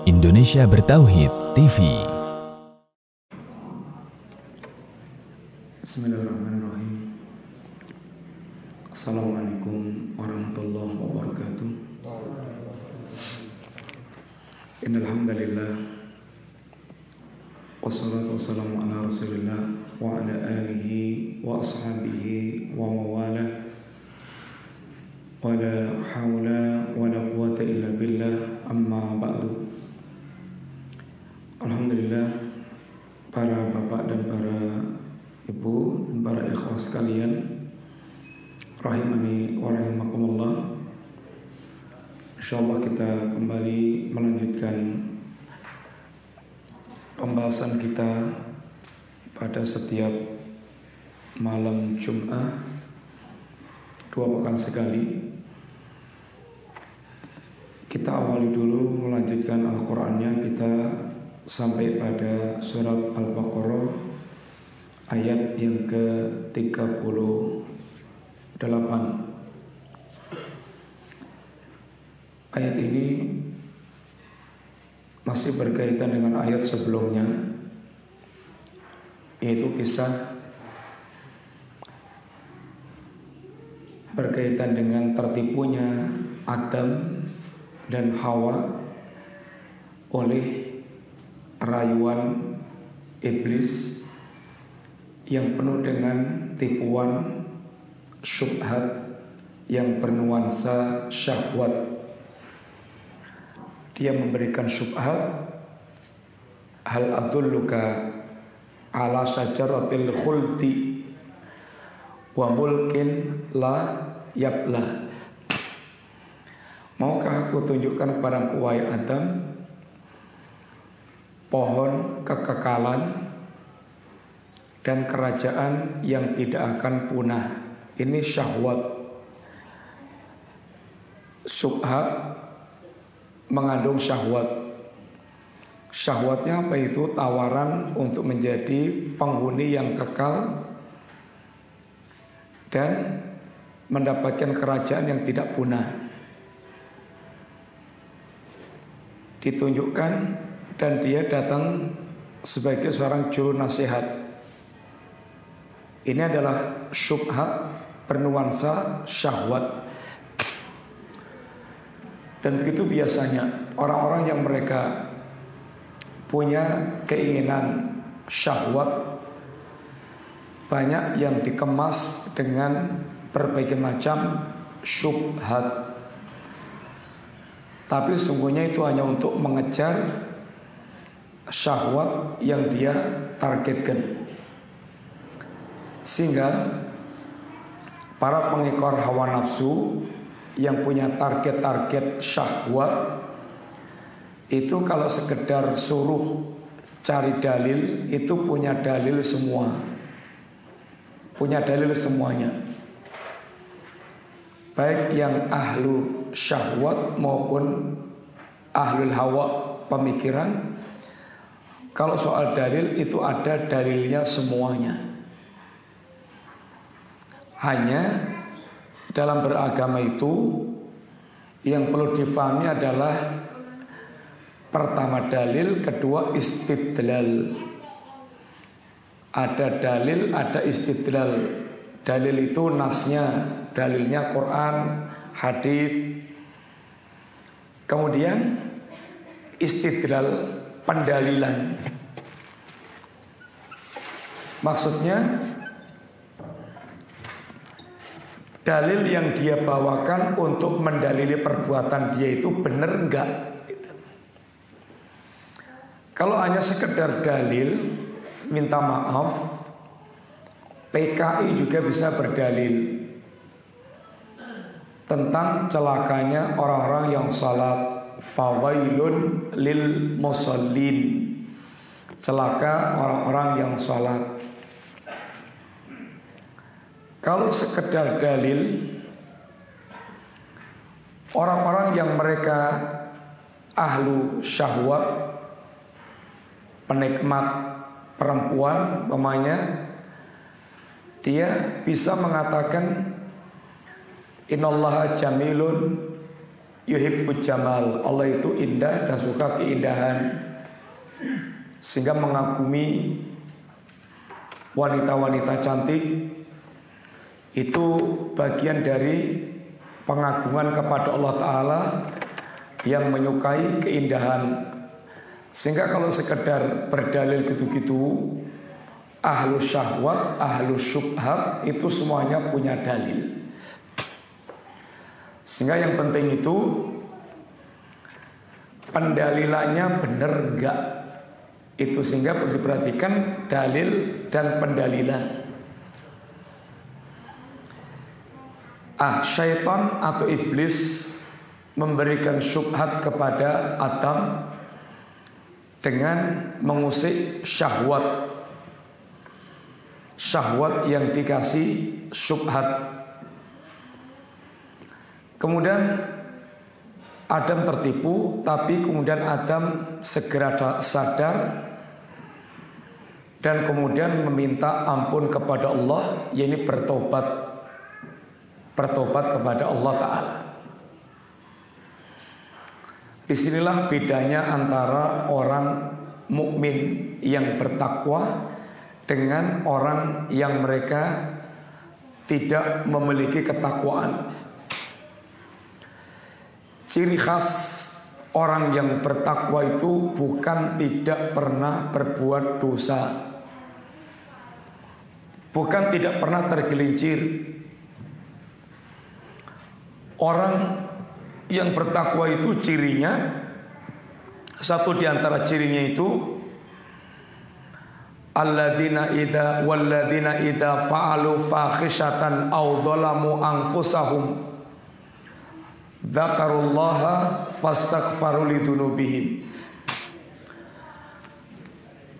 Indonesia Bertauhid TV. Bismillahirrahmanirrahim. Assalamualaikum warahmatullahi wabarakatuh. Innal hamdalillah wassalatu wassalamu ala Rasulillah wa ala alihi wa ashabihi wa mawalah. Wala haula wala quwata illa billah, amma ba'du. Alhamdulillah, para bapak dan para ibu dan para ikhwah sekalian, rahimani wa rahimakumullah. Insyaallah kita kembali melanjutkan pembahasan kita pada setiap malam Jumat 2 pekan sekali. Kita awali dulu melanjutkan Al-Qur'annya. Kita sampai pada surat Al-Baqarah ayat yang ke-38. Ayat ini masih berkaitan dengan ayat sebelumnya, yaitu kisah berkaitan dengan tertipunya Adam dan Hawa oleh rayuan iblis yang penuh dengan tipuan syubhat yang bernuansa syahwat. Dia memberikan syubhat, hal adulluka ala syajaratil khuldi wa mulkin la yabla. Maukah aku tunjukkan kepada wahai Adam pohon kekekalan dan kerajaan yang tidak akan punah. Ini syahwat. Syubhat mengandung syahwat. Syahwatnya apa itu? Tawaran untuk menjadi penghuni yang kekal dan mendapatkan kerajaan yang tidak punah. Ditunjukkan dan dia datang sebagai seorang juru nasihat. Ini adalah syubhat bernuansa syahwat. Dan begitu biasanya orang-orang yang mereka punya keinginan syahwat, banyak yang dikemas dengan berbagai macam syubhat. Tapi sungguhnya itu hanya untuk mengejar syahwat yang dia targetkan. Sehingga para pengekor hawa nafsu yang punya target-target syahwat itu kalau sekedar suruh cari dalil, itu punya dalil semua. Punya dalil semuanya. Baik yang ahlu syahwat maupun ahlul hawa pemikiran, kalau soal dalil itu ada dalilnya semuanya. Hanya dalam beragama itu yang perlu difahami adalah pertama dalil, kedua istidlal. Ada dalil, ada istidlal. Dalil itu nasnya, dalilnya Quran, hadis. Kemudian istidlal, pendalilan. Maksudnya dalil yang dia bawakan untuk mendalili perbuatan dia itu benar enggak gitu. Kalau hanya sekedar dalil, minta maaf, PKI juga bisa berdalil tentang celakanya orang-orang yang salat. Fawailun lil musallin, celaka orang-orang yang salat. Kalau sekedar dalil, orang-orang yang mereka ahlu syahwat, penikmat perempuan umpamanya, dia bisa mengatakan innallaha jamilun yuhibbul jamal. Allah itu indah dan suka keindahan, sehingga mengagumi wanita-wanita cantik. Itu bagian dari pengagungan kepada Allah Ta'ala yang menyukai keindahan. Sehingga kalau sekedar berdalil gitu-gitu, ahlu syahwat, ahlu syubhat itu semuanya punya dalil. Sehingga yang penting itu pendalilannya benar enggak. Itu sehingga perlu diperhatikan dalil dan pendalilan. Syaitan atau iblis memberikan syubhat kepada Adam dengan mengusik syahwat. Syahwat yang dikasih syubhat. Kemudian Adam tertipu, tapi kemudian Adam segera sadar dan kemudian meminta ampun kepada Allah, yaitu bertobat kepada Allah Ta'ala. Disinilah bedanya antara orang mukmin yang bertakwa dengan orang yang mereka tidak memiliki ketakwaan. Ciri khas orang yang bertakwa itu bukan tidak pernah berbuat dosa, bukan tidak pernah tergelincir. Orang yang bertakwa itu cirinya, satu di antara cirinya itu alladzina idza fa'alu fakhishatan aw dzalamu anfusahum dzakarullaha fastaghfaru lidzunubihim.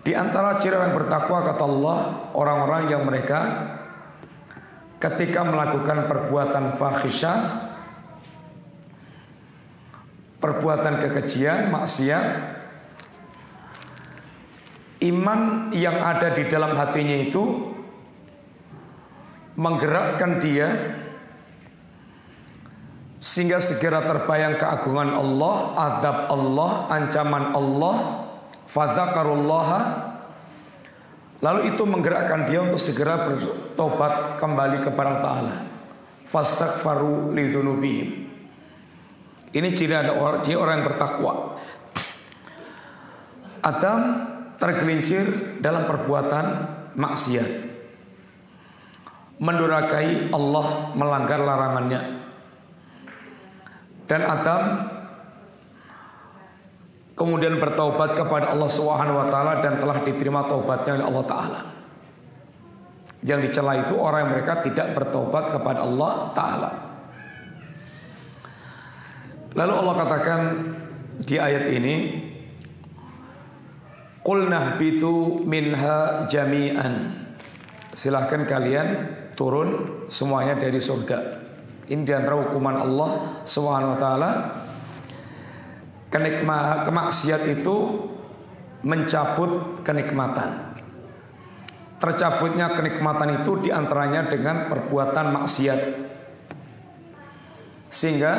Di antara ciri orang bertakwa kata Allah, orang-orang yang mereka ketika melakukan perbuatan fahisyah, perbuatan kekejian, maksiat, iman yang ada di dalam hatinya itu menggerakkan dia sehingga segera terbayang keagungan Allah, azab Allah, ancaman Allah, fadzakarullaha, lalu itu menggerakkan dia untuk segera bertobat kembali kepada Ta'ala. Fastaghfaru lidzunubihim. Ini ciri orang yang bertakwa. Adam tergelincir dalam perbuatan maksiat, mendurhakai Allah, melanggar larangannya. Dan Adam kemudian bertaubat kepada Allah Subhanahu wa taala dan telah diterima taubatnya oleh Allah Ta'ala. Yang dicela itu orang yang mereka tidak bertaubat kepada Allah Ta'ala. Lalu Allah katakan di ayat ini, qul nahbitu minha jami'an. Silahkan kalian turun semuanya dari surga. Ini di antara hukuman Allah Subhanahu wa taala. Kemaksiat itu mencabut kenikmatan. Tercabutnya kenikmatan itu di antaranya dengan perbuatan maksiat. Sehingga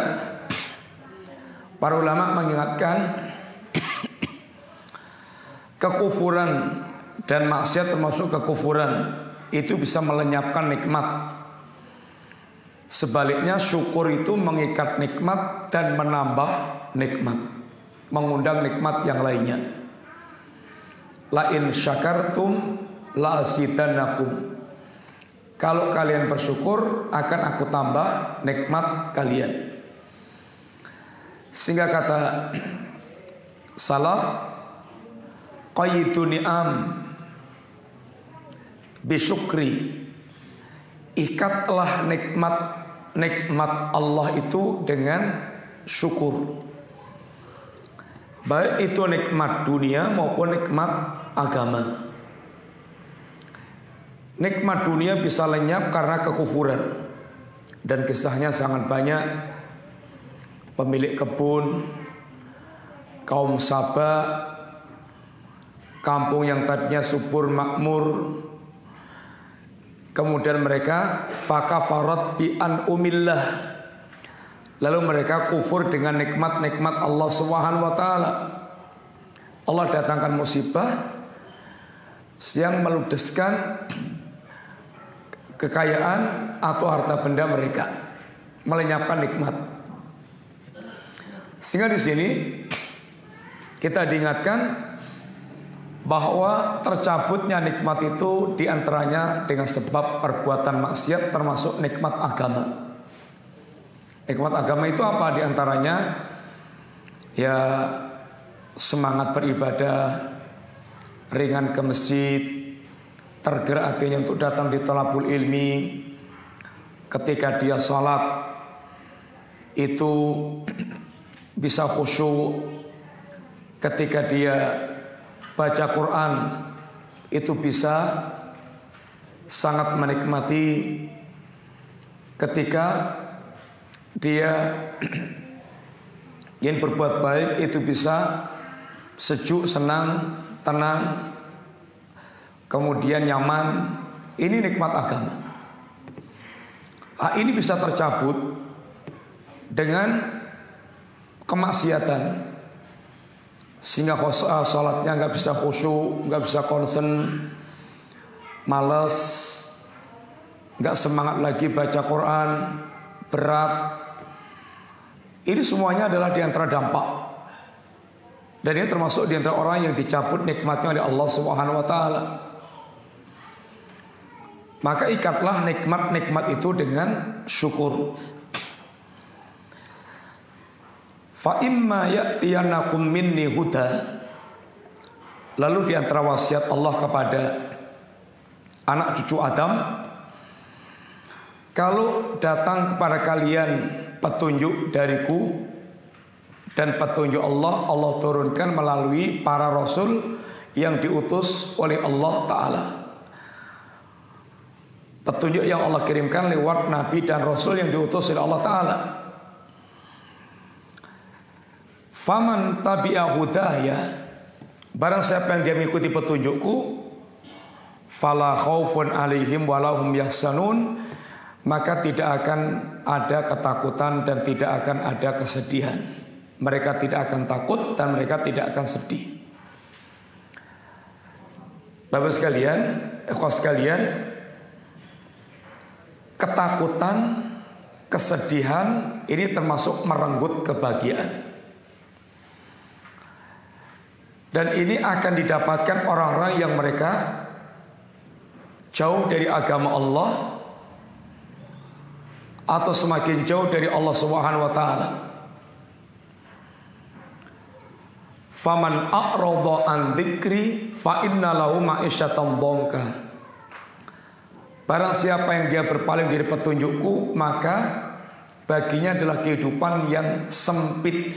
para ulama mengingatkan kekufuran dan maksiat termasuk kekufuran itu bisa melenyapkan nikmat. Sebaliknya syukur itu mengikat nikmat dan menambah nikmat, mengundang nikmat yang lainnya. La in syakartum la azidannakum. Kalau kalian bersyukur akan aku tambah nikmat kalian. Sehingga kata salaf, qayyidu ni'am bisyukri. Ikatlah nikmat Allah itu dengan syukur. Baik itu nikmat dunia maupun nikmat agama. Nikmat dunia bisa lenyap karena kekufuran. Dan kisahnya sangat banyak. Pemilik kebun, kaum Saba, kampung yang tadinya subur makmur, kemudian mereka fakafarat bi an umillah, lalu mereka kufur dengan nikmat-nikmat Allah Subhanahu wa taala. Allah datangkan musibah yang meludeskan kekayaan atau harta benda mereka, melenyapkan nikmat. Sehingga di sini kita diingatkan bahwa tercabutnya nikmat itu diantaranya dengan sebab perbuatan maksiat, termasuk nikmat agama. Nikmat agama itu apa? Diantaranya ya semangat beribadah, ringan ke masjid, tergerak hatinya untuk datang di thalabul ilmi. Ketika dia sholat itu bisa khusyuk. Ketika dia baca Quran itu bisa sangat menikmati. Ketika dia ingin berbuat baik itu bisa sejuk, senang, tenang, kemudian nyaman. Ini nikmat agama. Ini bisa tercabut dengan kemaksiatan, sehingga sholatnya nggak bisa khusyuk, nggak bisa konsen, malas, nggak semangat lagi baca Quran, berat. Ini semuanya adalah diantara dampak, dan ini termasuk diantara orang yang dicabut nikmatnya oleh Allah Subhanahu wa taala. Maka ikatlah nikmat-nikmat itu dengan syukur. Fa imma ya'tiyannakum minni huda. Lalu diantara wasiat Allah kepada anak cucu Adam, kalau datang kepada kalian petunjuk dariku dan petunjuk Allah, Allah turunkan melalui para rasul yang diutus oleh Allah Ta'ala. Petunjuk yang Allah kirimkan lewat nabi dan rasul yang diutus oleh Allah Ta'ala. Faman tabi'a hudaya, barang siapa yang dia mengikuti petunjukku, fala khaufun alaihim walahum yahsanun, maka tidak akan ada ketakutan dan tidak akan ada kesedihan. Mereka tidak akan takut dan mereka tidak akan sedih. Bapak sekalian, ikhwas sekalian, ketakutan, kesedihan ini termasuk merenggut kebahagiaan. Dan ini akan didapatkan orang-orang yang mereka jauh dari agama Allah atau semakin jauh dari Allah Subhanahu wa taala. Faman a'rada an dzikri fa inna lahu ma'isyatan dhanka. Barang siapa yang dia berpaling dari petunjukku, maka baginya adalah kehidupan yang sempit.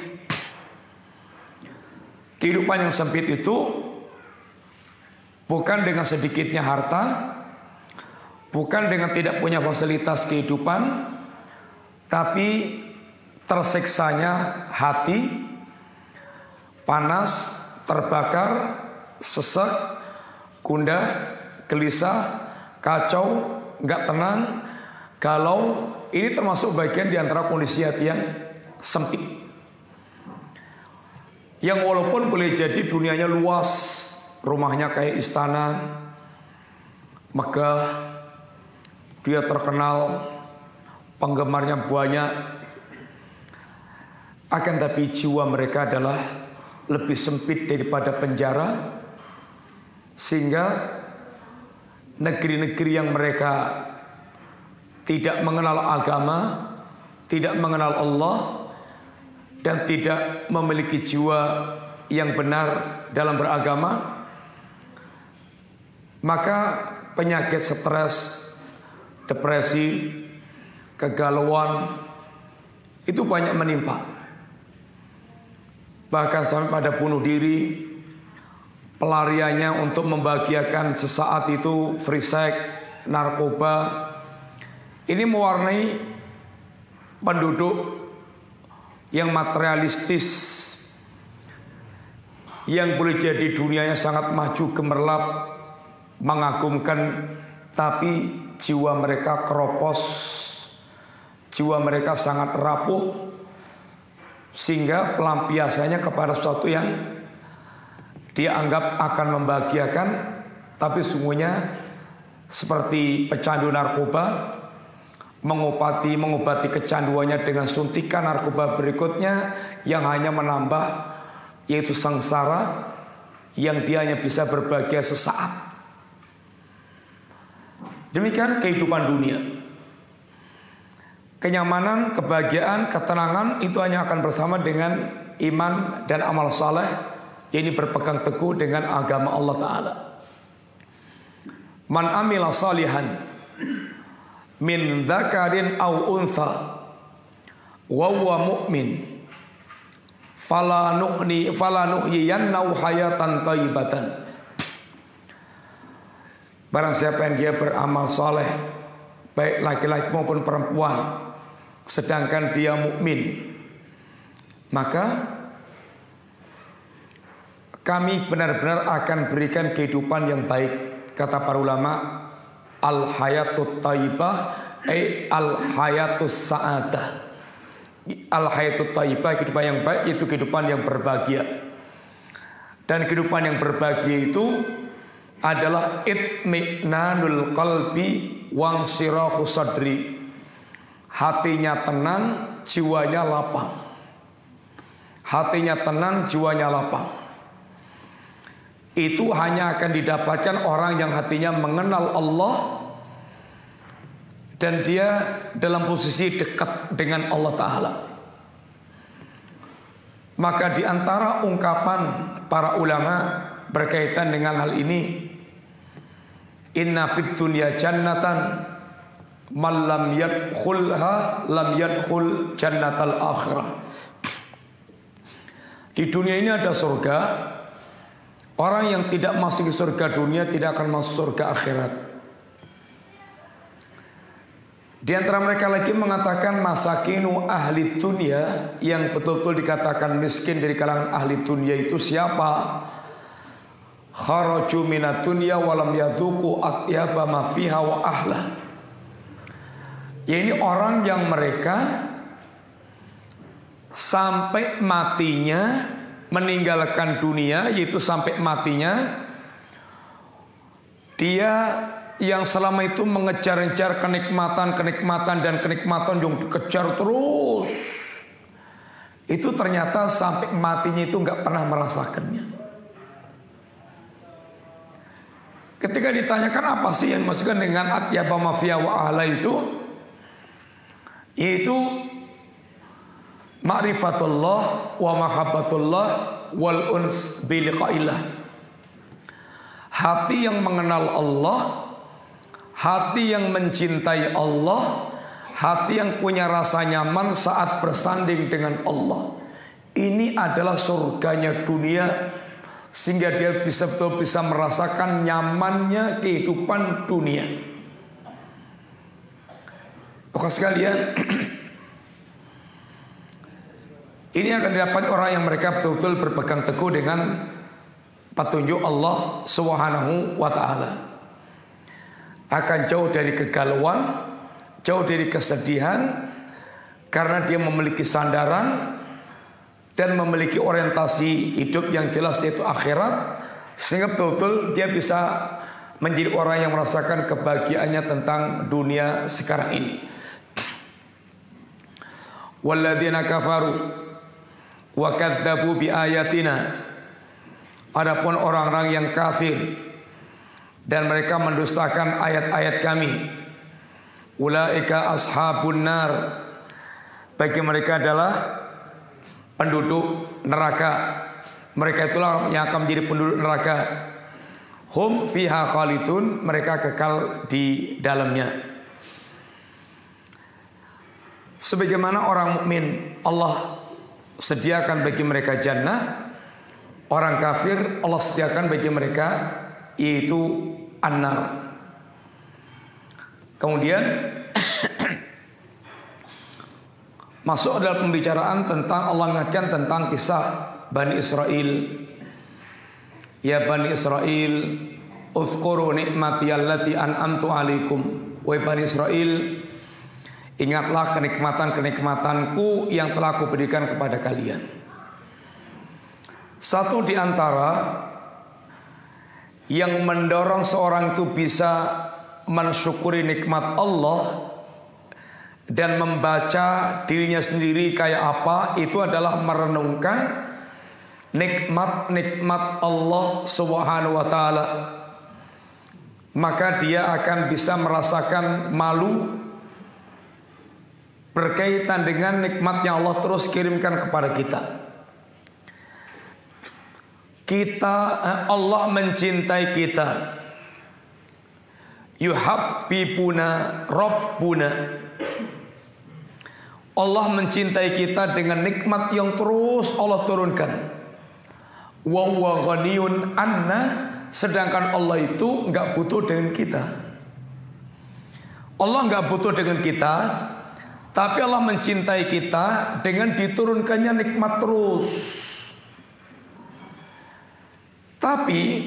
Kehidupan yang sempit itu bukan dengan sedikitnya harta, bukan dengan tidak punya fasilitas kehidupan, tapi tersiksanya hati, panas, terbakar, sesek, gundah, gelisah, kacau, nggak tenang, galau. Ini termasuk bagian di antara kondisi hati yang sempit, yang walaupun boleh jadi dunianya luas, rumahnya kayak istana, megah, dia terkenal, penggemarnya banyak, akan tapi jiwa mereka adalah lebih sempit daripada penjara. Sehingga negeri-negeri yang mereka tidak mengenal agama, tidak mengenal Allah, dan tidak memiliki jiwa yang benar dalam beragama, maka penyakit stres, depresi, kegalauan itu banyak menimpa. Bahkan sampai pada bunuh diri. Pelariannya untuk membahagiakan sesaat itu free sex, narkoba. Ini mewarnai penduduk yang materialistis, yang boleh jadi dunianya sangat maju gemerlap, mengagumkan, tapi jiwa mereka keropos, jiwa mereka sangat rapuh, sehingga pelampiasannya kepada sesuatu yang dia anggap akan membahagiakan, tapi sungguhnya seperti pecandu narkoba mengobati kecanduannya dengan suntikan narkoba berikutnya yang hanya menambah, yaitu sengsara yang dia hanya bisa berbahagia sesaat. Demikian kehidupan dunia. Kenyamanan, kebahagiaan, ketenangan itu hanya akan bersama dengan iman dan amal saleh, ini berpegang teguh dengan agama Allah Ta'ala. Man amila salihan min dzakarin aw untha wa huwa mu'min fala nuhyiyannahu hayatan thayyibatan. Barang siapa yang dia beramal saleh, baik laki-laki maupun perempuan, sedangkan dia mukmin, maka kami benar-benar akan berikan kehidupan yang baik. Kata para ulama, al-hayatut thayyibah al-hayatus sa'adah. Al-hayatut thayyibah, kehidupan yang baik, itu kehidupan yang berbahagia. Dan kehidupan yang berbahagia itu adalah itmi'nanul qalbi wangsirahu sadri. Hatinya tenang, jiwanya lapang. Hatinya tenang, jiwanya lapang. Itu hanya akan didapatkan orang yang hatinya mengenal Allah dan dia dalam posisi dekat dengan Allah Ta'ala. Maka di antara ungkapan para ulama berkaitan dengan hal ini, inna fid dunya jannatan man lam yadkhulha lam yadkhul jannatal akhirah. Di dunia ini ada surga. Orang yang tidak masuk ke surga dunia tidak akan masuk surga akhirat. Di antara mereka lagi mengatakan masakinu ahli dunia, yang betul-betul dikatakan miskin dari kalangan ahli dunia itu siapa? Kharaju minad dunya walam yaduku atyaba ma fiha wa ahla. Ini orang yang mereka sampai matinya meninggalkan dunia, yaitu sampai matinya dia yang selama itu mengejar-ngejar kenikmatan yang dikejar terus, itu ternyata sampai matinya itu nggak pernah merasakannya. Ketika ditanyakan apa sih yang dimaksudkan dengan atyaba ma fiha wa ahla itu, yaitu ma'rifatullah wa mahabbatullah wal uns bi liqa'illah. Hati yang mengenal Allah, hati yang mencintai Allah, hati yang punya rasa nyaman saat bersanding dengan Allah. Ini adalah surganya dunia, sehingga dia betul bisa merasakan nyamannya kehidupan dunia. Oke sekalian, ini akan didapat orang yang mereka betul-betul berpegang teguh dengan petunjuk Allah Subhanahu wa ta'ala. Akan jauh dari kegalauan, jauh dari kesedihan, karena dia memiliki sandaran dan memiliki orientasi hidup yang jelas, yaitu akhirat, sehingga betul-betul dia bisa menjadi orang yang merasakan kebahagiaannya tentang dunia sekarang ini. Walladzina kafaru wa kadzdzabu bi ayatina. Adapun orang-orang yang kafir dan mereka mendustakan ayat-ayat kami, ulaika ashabun nar, bagi mereka adalah penduduk neraka. Mereka itulah yang akan menjadi penduduk neraka. Hum fiha khalidun, mereka kekal di dalamnya. Sebagaimana orang mukmin Allah sediakan bagi mereka jannah, orang kafir Allah sediakan bagi mereka yaitu an-nar. Kemudian masuk dalam pembicaraan tentang Allah mengingatkan tentang kisah Bani Israel. Ya Bani Israel, uzkuru ni'mati allati an'amtu alaikum. Wahai Bani Israel, Ingatlah kenikmatan-kenikmatanku yang telah aku berikan kepada kalian. Satu di antara yang mendorong seorang itu bisa mensyukuri nikmat Allah dan membaca dirinya sendiri kayak apa, itu adalah merenungkan nikmat-nikmat Allah Subhanahu wa taala. Maka dia akan bisa merasakan malu berkaitan dengan nikmat yang Allah terus kirimkan kepada kita. Allah mencintai kita. Yuhabbibuna Rabbuna. Allah mencintai kita dengan nikmat yang terus Allah turunkan. Wa huwa ghaniyun anna, sedangkan Allah itu enggak butuh dengan kita. Allah enggak butuh dengan kita, tapi Allah mencintai kita dengan diturunkannya nikmat terus. Tapi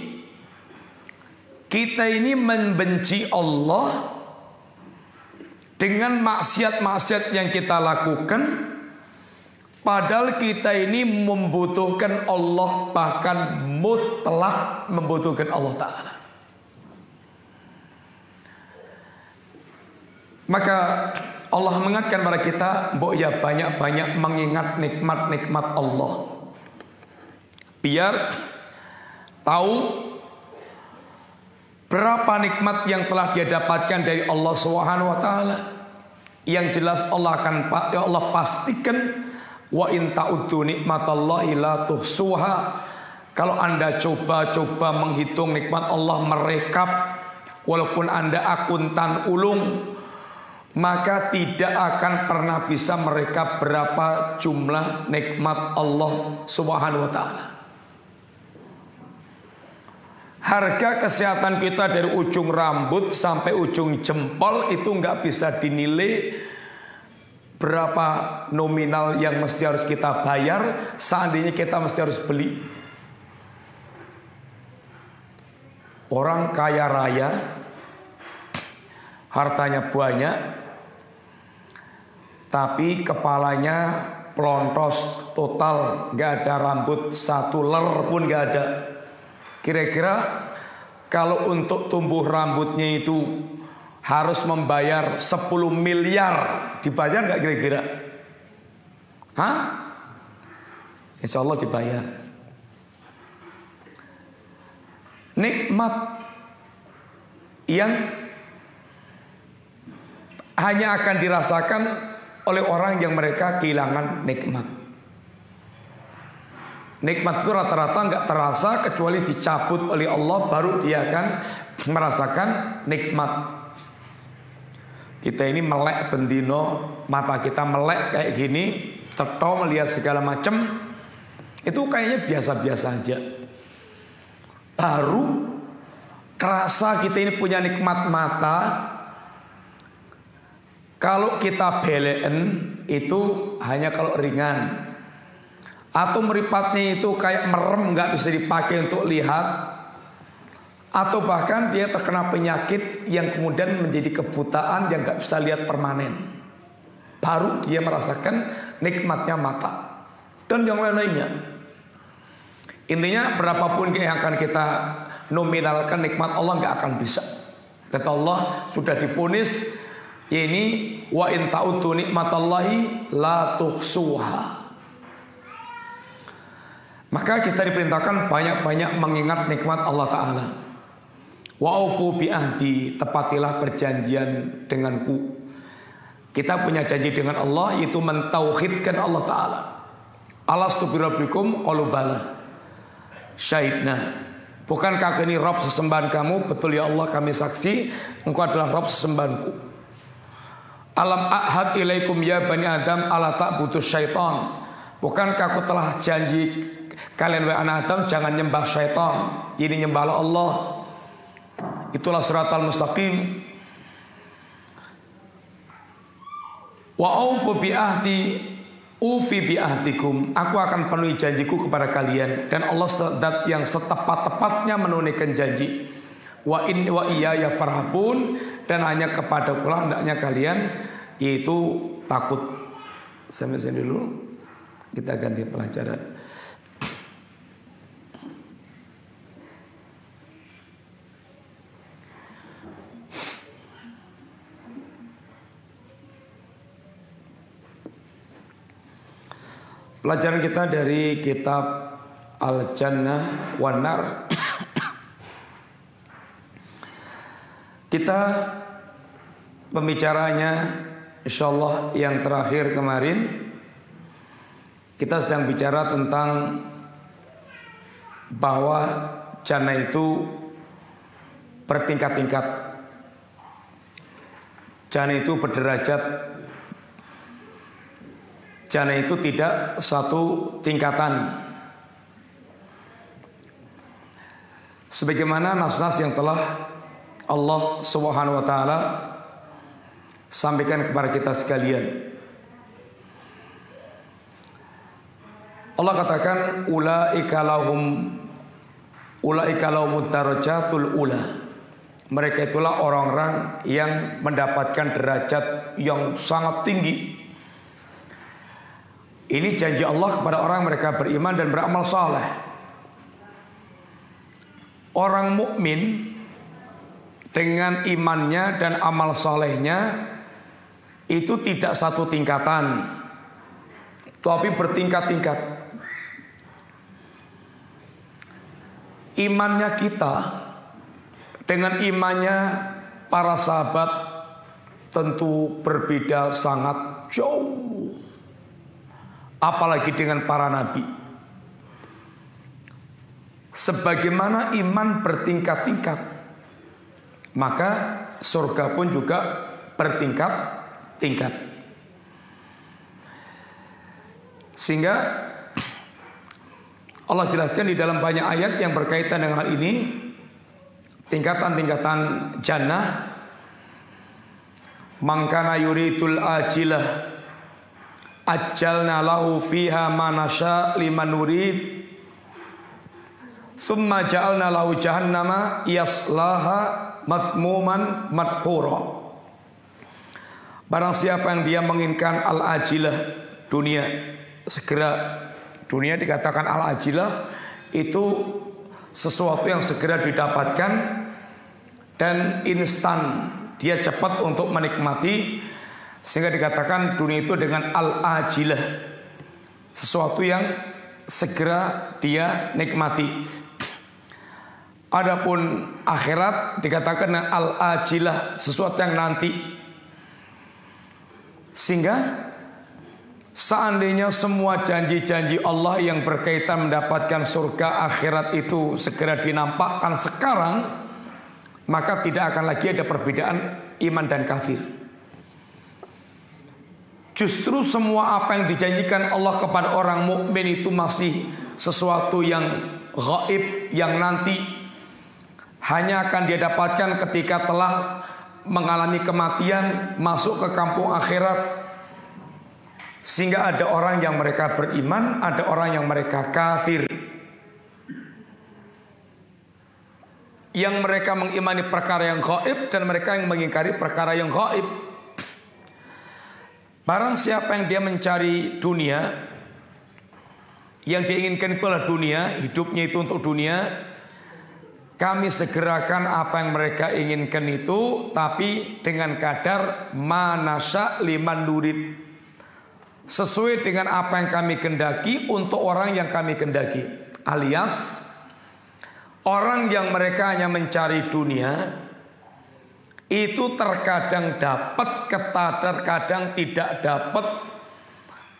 kita ini membenci Allah dengan maksiat-maksiat yang kita lakukan, padahal kita ini membutuhkan Allah, bahkan mutlak membutuhkan Allah Ta'ala. Maka Allah mengingatkan pada kita, bahwa ya banyak-banyak mengingat nikmat-nikmat Allah, biar tahu berapa nikmat yang telah dia dapatkan dari Allah Subhanahu wa taala. Yang jelas Allah pastikan, wa in ta'uddu nikmatallahi la tuhsuha. Kalau Anda coba-coba menghitung nikmat Allah, merekap, walaupun Anda akuntan ulung, maka tidak akan pernah bisa merekap berapa jumlah nikmat Allah Subhanahu wa taala. Harga kesehatan kita dari ujung rambut sampai ujung jempol itu nggak bisa dinilai berapa nominal yang mesti harus kita bayar seandainya kita mesti harus beli. Orang kaya raya, hartanya banyak, tapi kepalanya pelontos total, nggak ada rambut satu ler pun nggak ada. Kira-kira kalau untuk tumbuh rambutnya itu harus membayar 10 miliar, dibayar nggak kira-kira? Hah? Insya Allah dibayar. Nikmat yang hanya akan dirasakan oleh orang yang mereka kehilangan nikmat. Nikmat itu rata-rata nggak terasa kecuali dicabut oleh Allah, baru dia akan merasakan nikmat. Kita ini melek bendino, mata kita melek kayak gini, ceto melihat segala macam, itu kayaknya biasa-biasa aja. Baru kerasa kita ini punya nikmat mata. Kalau kita belen itu hanya kalau ringan. Atau meripatnya itu kayak merem, nggak bisa dipakai untuk lihat. Atau bahkan dia terkena penyakit yang kemudian menjadi kebutaan yang nggak bisa lihat permanen. Baru dia merasakan nikmatnya mata dan yang lain-lainnya. Intinya berapapun yang akan kita nominalkan nikmat Allah nggak akan bisa. Kata Allah sudah divonis ini, wa in ta'uddu nikmatallahi la tuhsuha. Maka kita diperintahkan banyak-banyak mengingat nikmat Allah Ta'ala. Wa'ufu bi'ahdi, tepatilah perjanjian denganku. Kita punya janji dengan Allah, yaitu mentauhidkan Allah Ta'ala. Alastu birabbikum qalu bala. Syahidna, bukankah ini Rabb sesembahan kamu? Betul ya Allah, kami saksi Engkau adalah Rabb sesembahanku. Alam ahad ilaikum ya bani Adam ala ta'budus syaitan. Bukankah aku telah janji kalian wahai anak Adam jangan nyembah syaitan, ini nyembahlah Allah. Itulah siratal mustaqim. Wa aufu bi ahdi ufi bi ahdikum. Aku akan penuhi janjiku kepada kalian, dan Allah zat yang setepat-tepatnya menunaikan janji. Wa in wa iyaya farhabun, dan hanya kepadaku lah hendaknya kalian yaitu takut. Sampai sini dulu, kita ganti pelajaran. Pelajaran kita dari kitab Al-Jannah wan Nar. Kita pembicaranya insyaallah yang terakhir kemarin kita sedang bicara tentang bahwa jannah itu bertingkat-tingkat. Jannah itu berderajat. Jannah itu tidak satu tingkatan. Sebagaimana nas-nas yang telah Allah Subhanahu wa taala sampaikan kepada kita sekalian. Allah katakan ulaika lahumud darajatul ula. Mereka itulah orang-orang yang mendapatkan derajat yang sangat tinggi. Ini janji Allah kepada orang mereka beriman dan beramal saleh. Orang mukmin dengan imannya dan amal salehnya itu tidak satu tingkatan, tapi bertingkat-tingkat. Imannya kita dengan imannya para sahabat tentu berbeda sangat jauh. Apalagi dengan para nabi. Sebagaimana iman bertingkat-tingkat, maka surga pun juga bertingkat-tingkat. Sehingga Allah jelaskan di dalam banyak ayat yang berkaitan dengan hal ini, tingkatan-tingkatan jannah. Man kana yuridul ajilah ajjalna lahu fiha ma nasya liman nurid thumma ja'alna lahu jahannama yaslaha mathmuman madhura. Barang siapa yang dia menginginkan al-ajilah, dunia segera. Dunia dikatakan al-ajilah itu sesuatu yang segera didapatkan dan instan, dia cepat untuk menikmati. Sehingga dikatakan dunia itu dengan al-ajilah, sesuatu yang segera dia nikmati. Adapun akhirat dikatakan dengan al-ajilah, sesuatu yang nanti. Sehingga seandainya semua janji-janji Allah yang berkaitan mendapatkan surga akhirat itu segera dinampakkan sekarang, maka tidak akan lagi ada perbedaan iman dan kafir. Justru semua apa yang dijanjikan Allah kepada orang mukmin itu masih sesuatu yang gaib, yang nanti hanya akan dia dapatkan ketika telah mengalami kematian, masuk ke kampung akhirat. Sehingga ada orang yang mereka beriman, ada orang yang mereka kafir. Yang mereka mengimani perkara yang gaib dan mereka yang mengingkari perkara yang gaib. Barang siapa yang dia mencari dunia, yang diinginkan itu adalah dunia, hidupnya itu untuk dunia, kami segerakan apa yang mereka inginkan itu, tapi dengan kadar manasya liman nurid, sesuai dengan apa yang kami kendaki untuk orang yang kami kendaki. Alias orang yang mereka hanya mencari dunia itu terkadang dapat, terkadang tidak dapat.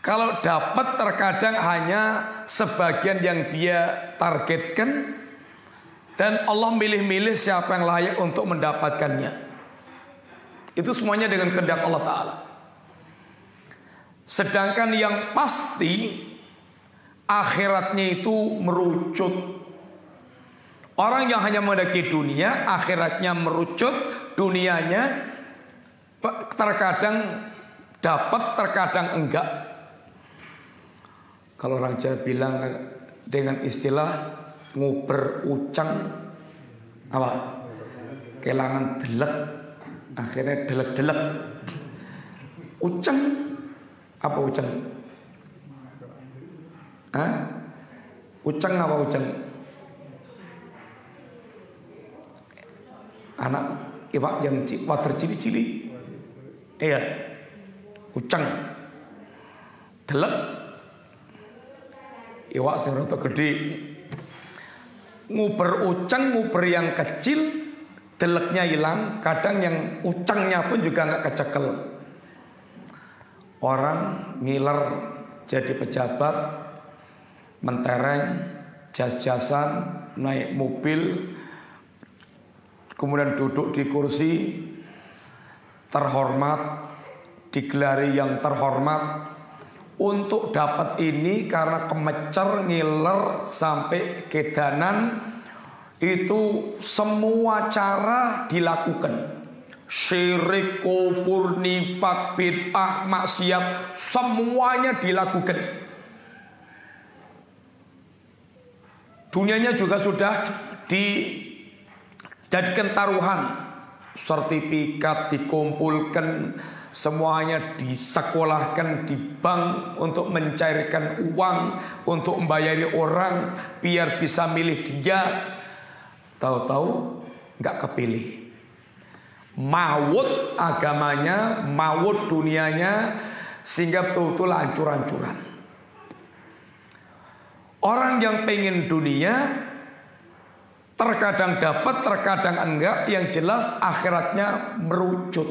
Kalau dapat terkadang hanya sebagian yang dia targetkan, dan Allah milih-milih siapa yang layak untuk mendapatkannya. Itu semuanya dengan kehendak Allah Ta'ala. Sedangkan yang pasti akhiratnya itu merucut. Orang yang hanya mendaki dunia, akhiratnya merucut, dunianya terkadang dapat, terkadang enggak. Kalau orang Jawa bilang dengan istilah nguber ucang, apa? Kelangan delek, akhirnya delek-delek. Uceng. Apa uceng? Hah? Uceng apa uceng? Anak iwak yang water cili-cili. Iya. Uceng. Delek. Iwak sing rada gede. Nguber uceng, nguber yang kecil, deleknya hilang. Kadang yang ucengnya pun juga nggak kecekel. Orang ngiler jadi pejabat, mentereng, jas-jasan, naik mobil, kemudian duduk di kursi terhormat, digelari yang terhormat. Untuk dapat ini karena kemecer, ngiler, sampai kedanan, itu semua cara dilakukan. Syirik, kufur, nifak, bid'ah, maksiat, semuanya dilakukan. Dunianya juga sudah dijadikan taruhan. Sertifikat dikumpulkan, semuanya disekolahkan di bank untuk mencairkan uang, untuk membayari orang biar bisa milih dia. Tahu-tahu nggak kepilih. Maut agamanya, maut dunianya, sehingga betul-betul hancur-hancuran. Orang yang pengen dunia terkadang dapat, terkadang enggak. Yang jelas akhiratnya merucut,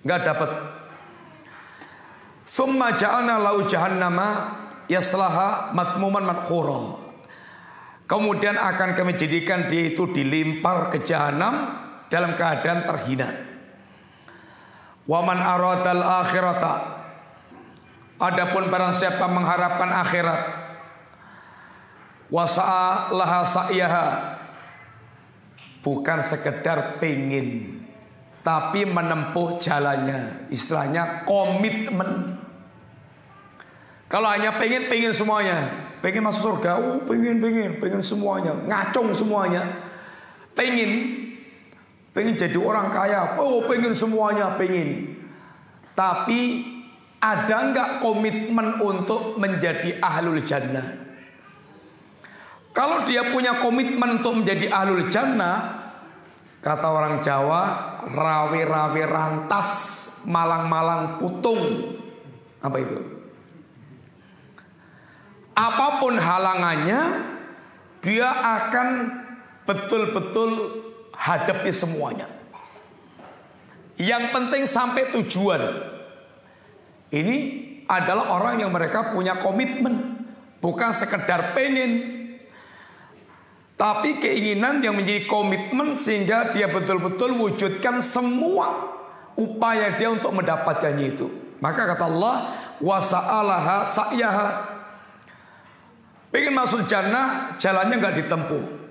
enggak dapat. Summa ja'alna lahu jahannama yaslaha mathmuman madkhura. Kemudian akan kami jadikan dia itu dilimpar ke jahanam dalam keadaan terhina. Wa man aradal akhirata, adapun barang siapa mengharapkan akhirat, wasa'a laha sa'yaha, bukan sekedar pengen, tapi menempuh jalannya, istilahnya komitmen. Kalau hanya pengen semuanya, pengen masuk surga, pengen semuanya, ngacung semuanya, pengen jadi orang kaya, pengen semuanya, pengen. Tapi ada enggak komitmen untuk menjadi ahlul jannah? Kalau dia punya komitmen untuk menjadi ahlul jannah, kata orang Jawa, rawe-rawe rantas, malang-malang putung. Apa itu? Apapun halangannya, dia akan betul-betul hadapi semuanya. Yang penting sampai tujuan. Ini adalah orang yang mereka punya komitmen, bukan sekedar pengen, tapi keinginan yang menjadi komitmen, sehingga dia betul-betul wujudkan semua upaya dia untuk mendapatkannya itu. Maka kata Allah, wasa'alaha sa'yaha, pengen masuk jannah, jalannya nggak ditempuh.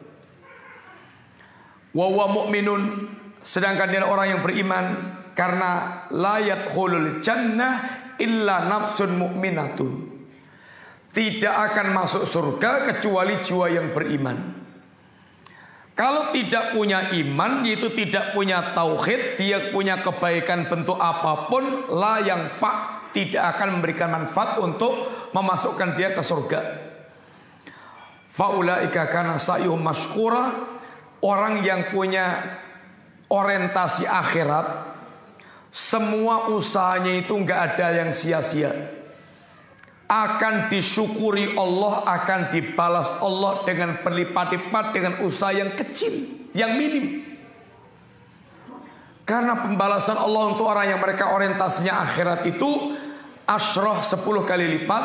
Wa huwa mu'minun, sedangkan dia orang yang beriman, karena la yadkhulul jannah illa nafsun mu'minatun, tidak akan masuk surga kecuali jiwa yang beriman. Kalau tidak punya iman, yaitu tidak punya tauhid, dia punya kebaikan bentuk apapun, la yang tidak akan memberikan manfaat untuk memasukkan dia ke surga. Faulaika kana sa'yuhum mashkura, orang yang punya orientasi akhirat, semua usahanya itu nggak ada yang sia-sia. Akan disyukuri Allah, akan dibalas Allah dengan berlipat-lipat dengan usaha yang kecil, yang minim. Karena pembalasan Allah untuk orang yang mereka orientasinya akhirat itu asyrah 10 kali lipat,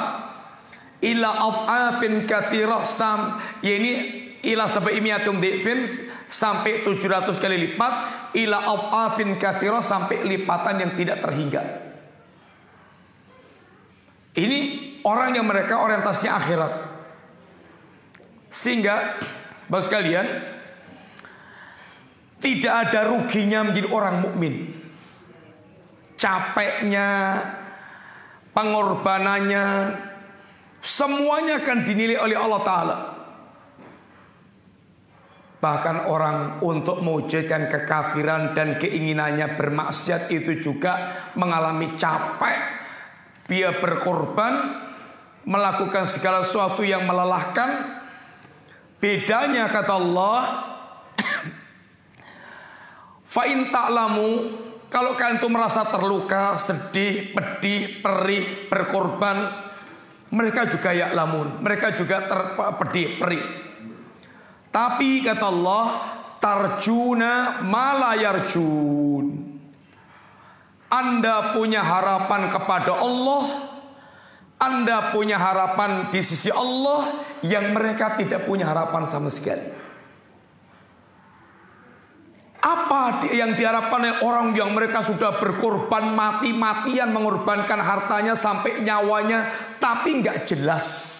ila af'afin katsirah ini ila sab'imiyatum dhifin, sampai 700 kali lipat, ila af'afin katsirah, sampai lipatan yang tidak terhingga. Ini orang yang mereka orientasinya akhirat. Sehingga Bapak sekalian, tidak ada ruginya menjadi orang mukmin. Capeknya, pengorbanannya, semuanya akan dinilai oleh Allah Ta'ala. Bahkan orang untuk mewujudkan kekafiran dan keinginannya bermaksiat itu juga mengalami capek. Dia berkorban, melakukan segala sesuatu yang melelahkan. Bedanya kata Allah, fa in ta'lamu, kalau kalian itu merasa terluka, sedih, pedih, perih, berkorban, mereka juga ya'lamun, mereka juga terpedih, perih. Tapi kata Allah, tarjuna ma la yarjun. Anda punya harapan kepada Allah, Anda punya harapan di sisi Allah yang mereka tidak punya harapan sama sekali. Apa yang diharapkan oleh orang yang mereka sudah berkorban mati-matian, mengorbankan hartanya sampai nyawanya, tapi nggak jelas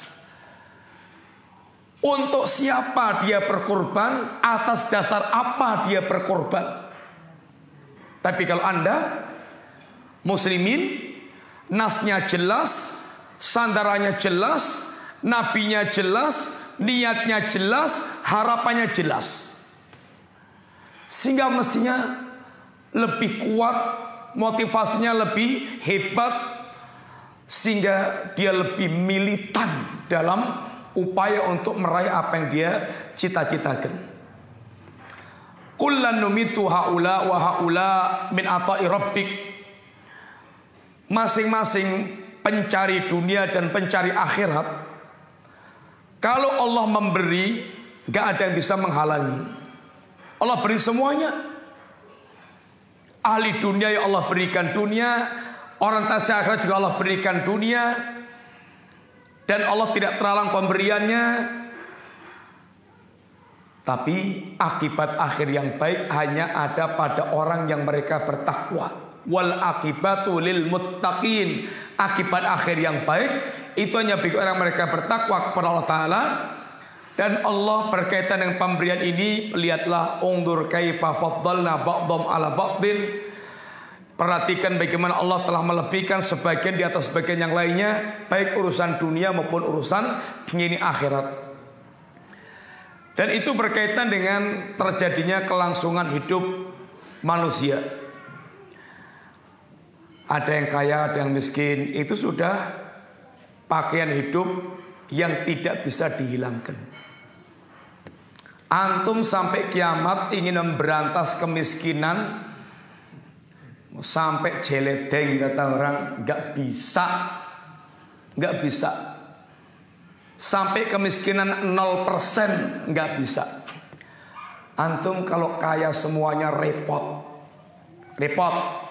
untuk siapa dia berkorban, atas dasar apa dia berkorban. Tapi kalau Anda muslimin, nasnya jelas, sandarannya jelas, nabinya jelas, niatnya jelas, harapannya jelas, sehingga mestinya lebih kuat, motivasinya lebih hebat, sehingga dia lebih militan dalam upaya untuk meraih apa yang dia cita-citakan. Kullan numitu haula wa haula min ata'i rabbik. Masing-masing pencari dunia dan pencari akhirat, kalau Allah memberi, gak ada yang bisa menghalangi. Allah beri semuanya. Ahli dunia ya Allah berikan dunia, orientasi akhirat juga Allah berikan dunia. Dan Allah tidak terhalang pemberiannya. Tapi akibat akhir yang baik hanya ada pada orang yang mereka bertakwa. Wal akibatu lil muttaqin. Akibat akhir yang baik itu hanya bagi orang mereka bertakwa kepada Allah Ta'ala. Dan Allah berkaitan dengan pemberian ini, lihatlah undur kaifa faddalna ba'dhum ala ba'din. Perhatikan bagaimana Allah telah melebihkan sebagian di atas sebagian yang lainnya, baik urusan dunia maupun urusan ini akhirat. Dan itu berkaitan dengan terjadinya kelangsungan hidup manusia. Ada yang kaya, ada yang miskin. Itu sudah pakaian hidup yang tidak bisa dihilangkan. Antum sampai kiamat ingin memberantas kemiskinan, sampai jeledeng kata orang, nggak bisa, nggak bisa. Sampai kemiskinan 0% nggak bisa. Antum kalau kaya semuanya repot, repot.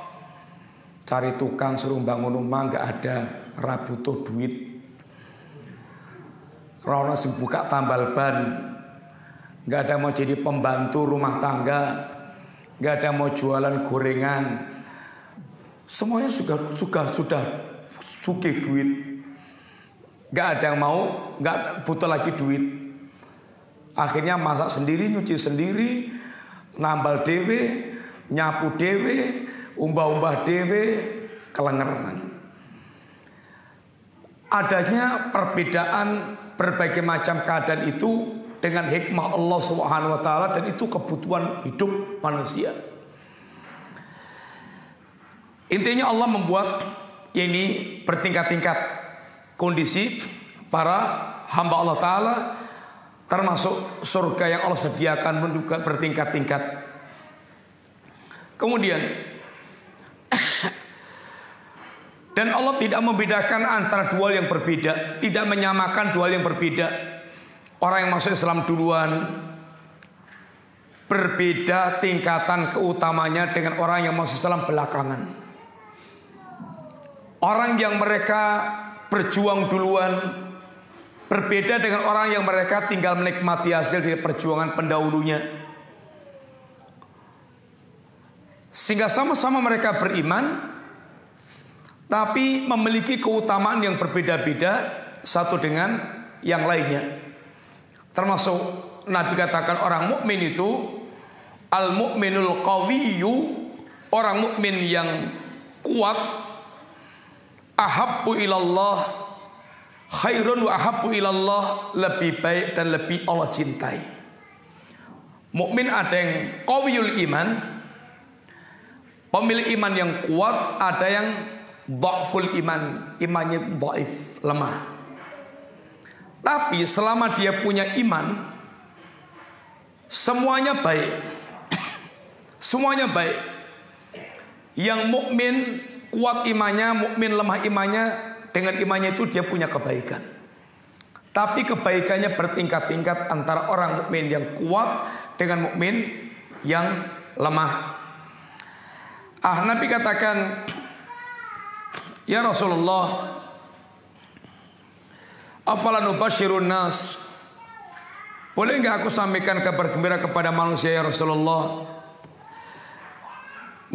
Cari tukang suruh bangun rumah nggak ada, rabutuh duit. Rono sing buka tambal ban, nggak ada mau jadi pembantu rumah tangga, nggak ada mau jualan gorengan. Semuanya sudah sugih duit. Gak ada yang mau, gak butuh lagi duit. Akhirnya masak sendiri, nyuci sendiri, nambal dewe, nyapu dewe, umbah-umbah dewe, kelengeran. Adanya perbedaan berbagai macam keadaan itu dengan hikmah Allah Subhanahu wa taala, dan itu kebutuhan hidup manusia. Intinya Allah membuat ini bertingkat-tingkat kondisi para hamba Allah Ta'ala, termasuk surga yang Allah sediakan pun juga bertingkat-tingkat. Kemudian dan Allah tidak membedakan antara dua yang berbeda, tidak menyamakan dua yang berbeda. Orang yang masuk Islam duluan berbeda tingkatan keutamanya dengan orang yang masuk Islam belakangan. Orang yang mereka berjuang duluan berbeda dengan orang yang mereka tinggal menikmati hasil dari perjuangan pendahulunya. Sehingga sama-sama mereka beriman, tapi memiliki keutamaan yang berbeda-beda satu dengan yang lainnya. Termasuk Nabi katakan orang mukmin itu al-mu'minul qawiyyu, orang mukmin yang kuat, ahabbu ilallah khairun wa ahabbu ilallah, lebih baik dan lebih Allah cintai. Mukmin ada yang qawiyul iman, pemilik iman yang kuat, ada yang dha'ful iman, imannya dhaif, lemah. Tapi selama dia punya iman, semuanya baik. Semuanya baik. Yang mukmin kuat imannya, mukmin lemah imannya, dengan imannya itu dia punya kebaikan. Tapi kebaikannya bertingkat-tingkat antara orang mukmin yang kuat dengan mukmin yang lemah. Nabi katakan, ya Rasulullah, afala nubashirun nas, boleh enggak aku sampaikan kabar gembira kepada manusia ya Rasulullah?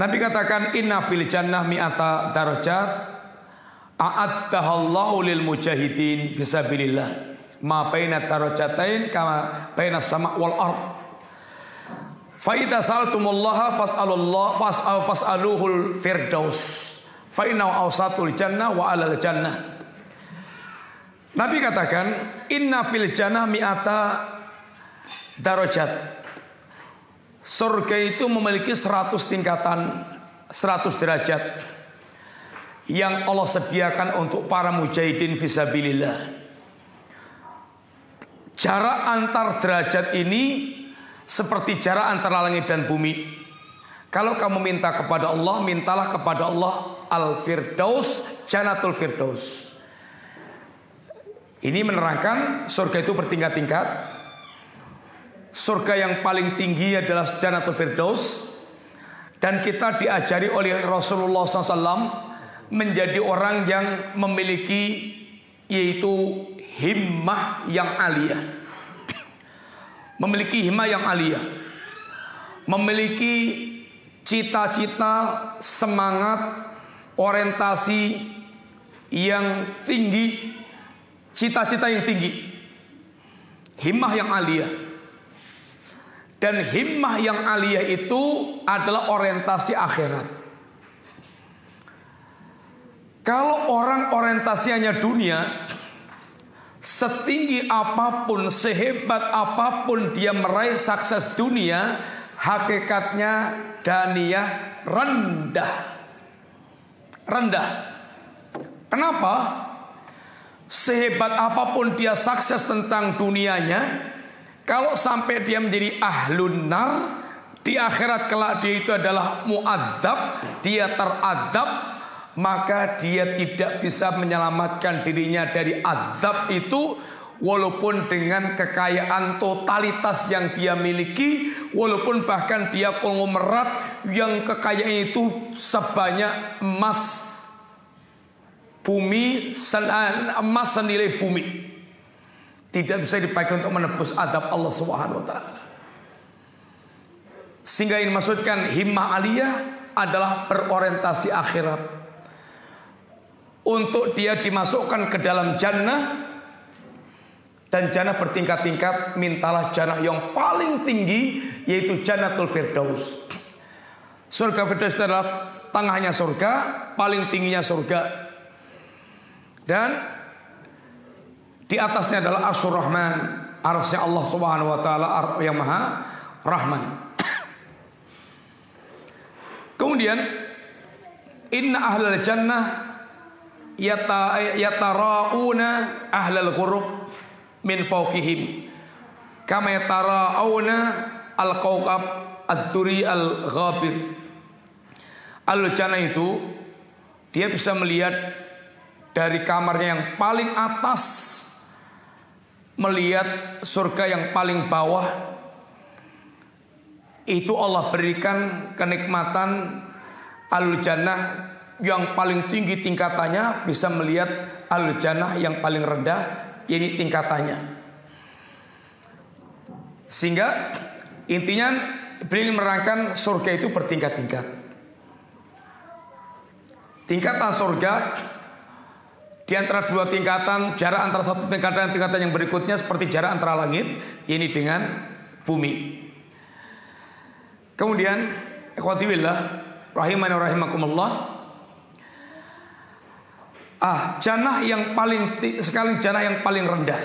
Nabi katakan, inna fil jannah mi'ata darajat a'addahallahu lil mujahidin fisabilillah ma baina darajatain kama baina sama' wal ard. Fa idza sa'altumullaha fas'aluhul firdaus fa innahu awsatul jannah wa alal jannah. Nabi katakan, inna fil jannah mi'ata darajat. Surga itu memiliki 100 tingkatan, 100 derajat yang Allah sediakan untuk para mujahidin fisabilillah. Jarak antar derajat ini seperti jarak antara langit dan bumi. Kalau kamu minta kepada Allah, mintalah kepada Allah Al-Firdaus, Jannatul Firdaus. Ini menerangkan surga itu bertingkat-tingkat. Surga yang paling tinggi adalah Jannatul Firdaus. Dan kita diajari oleh Rasulullah SAW menjadi orang yang memiliki yaitu himmah yang aliyah. Memiliki himmah yang aliyah. Memiliki cita-cita, semangat, orientasi yang tinggi, cita-cita yang tinggi, himmah yang aliyah. Dan himmah yang aliyah itu adalah orientasi akhirat. Kalau orang orientasinya dunia, setinggi apapun, sehebat apapun dia meraih sukses dunia, hakikatnya daniyah rendah. Rendah. Kenapa? Sehebat apapun dia sukses tentang dunianya, kalau sampai dia menjadi ahlun nar, di akhirat kelak dia itu adalah mu'adzab, dia terazab, maka dia tidak bisa menyelamatkan dirinya dari azab itu, walaupun dengan kekayaan totalitas yang dia miliki, walaupun bahkan dia konglomerat yang kekayaan itu sebanyak emas bumi, emas senilai bumi, tidak bisa dipakai untuk menebus adab Allah Subhanahu wa taala. Sehingga ini maksudkan himmah aliyah adalah berorientasi akhirat. Untuk dia dimasukkan ke dalam jannah, dan jannah bertingkat-tingkat, mintalah jannah yang paling tinggi, yaitu Jannatul Firdaus. Surga Firdaus adalah tengahnya surga, paling tingginya surga, dan di atasnya adalah Arsyur Rahman, arsy Allah Subhanahu wa taala yang Maha Rahman. Kemudian inna ahlal jannah yatarauna ahlal ghuruf min fawqihim kama yatarauna al-qawqab ad-duri al-ghabir. Al-jannah itu dia bisa melihat dari kamarnya yang paling atas, melihat surga yang paling bawah. Itu Allah berikan kenikmatan al-jannah yang paling tinggi tingkatannya, bisa melihat al-jannah yang paling rendah, ini tingkatannya. Sehingga intinya beliau menerangkan surga itu bertingkat-tingkat. Tingkatan surga di antara dua tingkatan, jarak antara satu tingkatan dan tingkatan yang berikutnya seperti jarak antara langit ini dengan bumi. Kemudian ikhwati billah rahimani wa rahimakumullah, jannah yang paling sekali jannah yang paling rendah.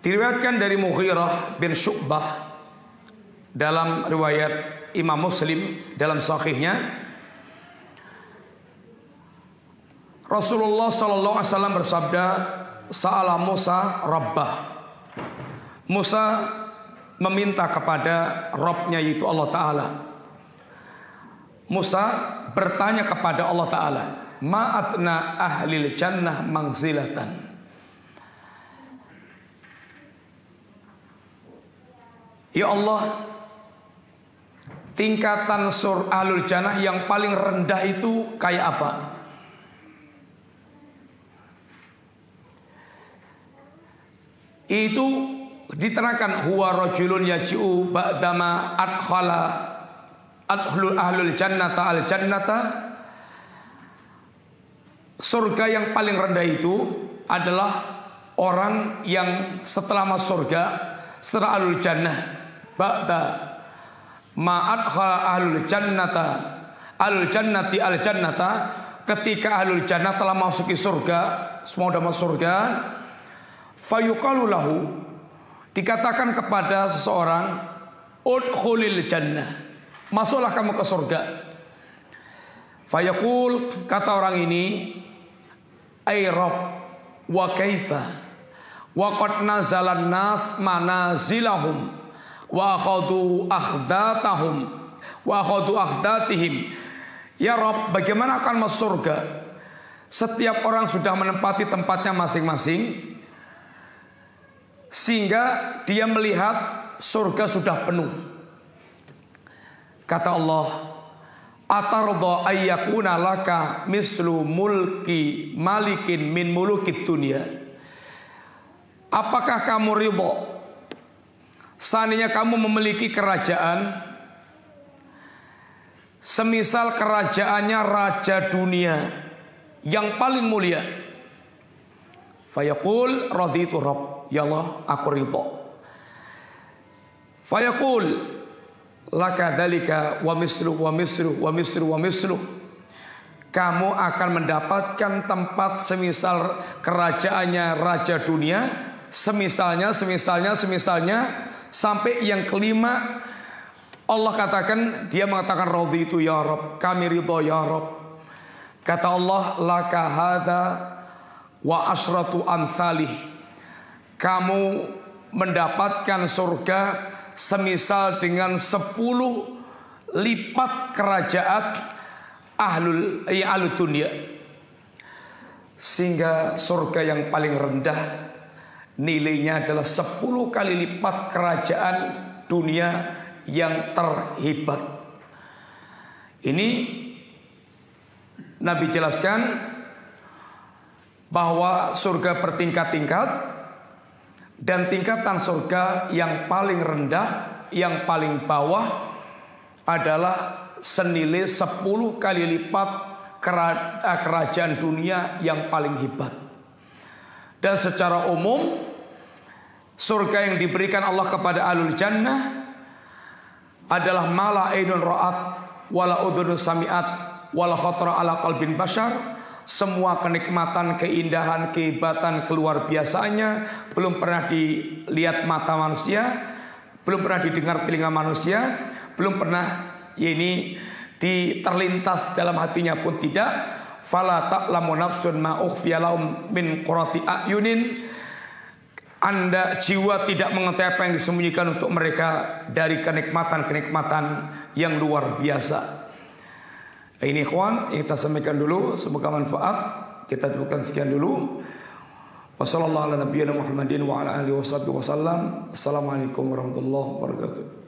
Diriwayatkan dari Mughirah bin Syu'bah dalam riwayat Imam Muslim dalam sahihnya, Rasulullah sallallahu alaihi wasallam bersabda, "Sa'ala Musa Rabbah." Musa meminta kepada Rabbnya, yaitu Allah Ta'ala. Musa bertanya kepada Allah Ta'ala, "Ma'atna ahlil jannah manzilatan." Ya Allah, tingkatan ahlul jannah yang paling rendah itu kayak apa? Itu diterangkan, huwa rajulun yaji'u ba'dama adkhala ahlul jannata al jannata. Surga yang paling rendah itu adalah orang yang setelah masuk surga, setelah ahlul jannah, ba'da ma adkhala ahlul jannata ahlul jannati al jannata, ketika ahlul jannah telah masuki surga, semua sudah masuk surga, fayuqalu lahu, dikatakan kepada seseorang, udkhulil jannah, masuklah kamu ke surga. Fayaqul, kata orang ini, ay Rabb, wa kaifa wa qad nazalan nas manazilahum wa akhadhu akhdatahum wa akhadhu akhdatihim. Ya Rabb, bagaimana akan masuk surga? Setiap orang sudah menempati tempatnya masing-masing, sehingga dia melihat surga sudah penuh. Kata Allah, atarda ayyakuna laka mislu mulki malikin min mulukid dunya. Apakah kamu ridho seandainya kamu memiliki kerajaan semisal kerajaannya raja dunia yang paling mulia? Fayaqul raditu Rabb, ya Allah, aku ridho. Fayaqul laka dzalika wa mislu wa mislu wa mislu wa mislu. Kamu akan mendapatkan tempat semisal kerajaannya raja dunia, semisalnya sampai yang kelima. Allah katakan, dia mengatakan raditu ya Rabb, kami ridho ya Rabb. Kata Allah, laka hadza wa asratu amsalih. Kamu mendapatkan surga semisal dengan 10 lipat kerajaan ahlul dunia. Sehingga surga yang paling rendah nilainya adalah 10 kali lipat kerajaan dunia yang terhebat. Ini Nabi jelaskan bahwa surga bertingkat-tingkat, dan tingkatan surga yang paling rendah, yang paling bawah adalah senilai 10 kali lipat kerajaan dunia yang paling hebat. Dan secara umum surga yang diberikan Allah kepada ahlul jannah adalah mala ainun ra'at wala udhunun sami'at wala khatara ala qalbin bashar. Semua kenikmatan, keindahan, kehebatan keluar biasanya belum pernah dilihat mata manusia, belum pernah didengar telinga manusia, belum pernah terlintas dalam hatinya pun tidak. Fala ta'lamu nafsun ma ukhfiya lahum min qurrati a'yunin. Anda jiwa tidak mengetahui apa yang disembunyikan untuk mereka dari kenikmatan-kenikmatan yang luar biasa. Ini ikhwan, yang kita sampaikan dulu, semoga manfaat. Kita dudukkan sekian dulu. Wassalamualaikum warahmatullahi wabarakatuh.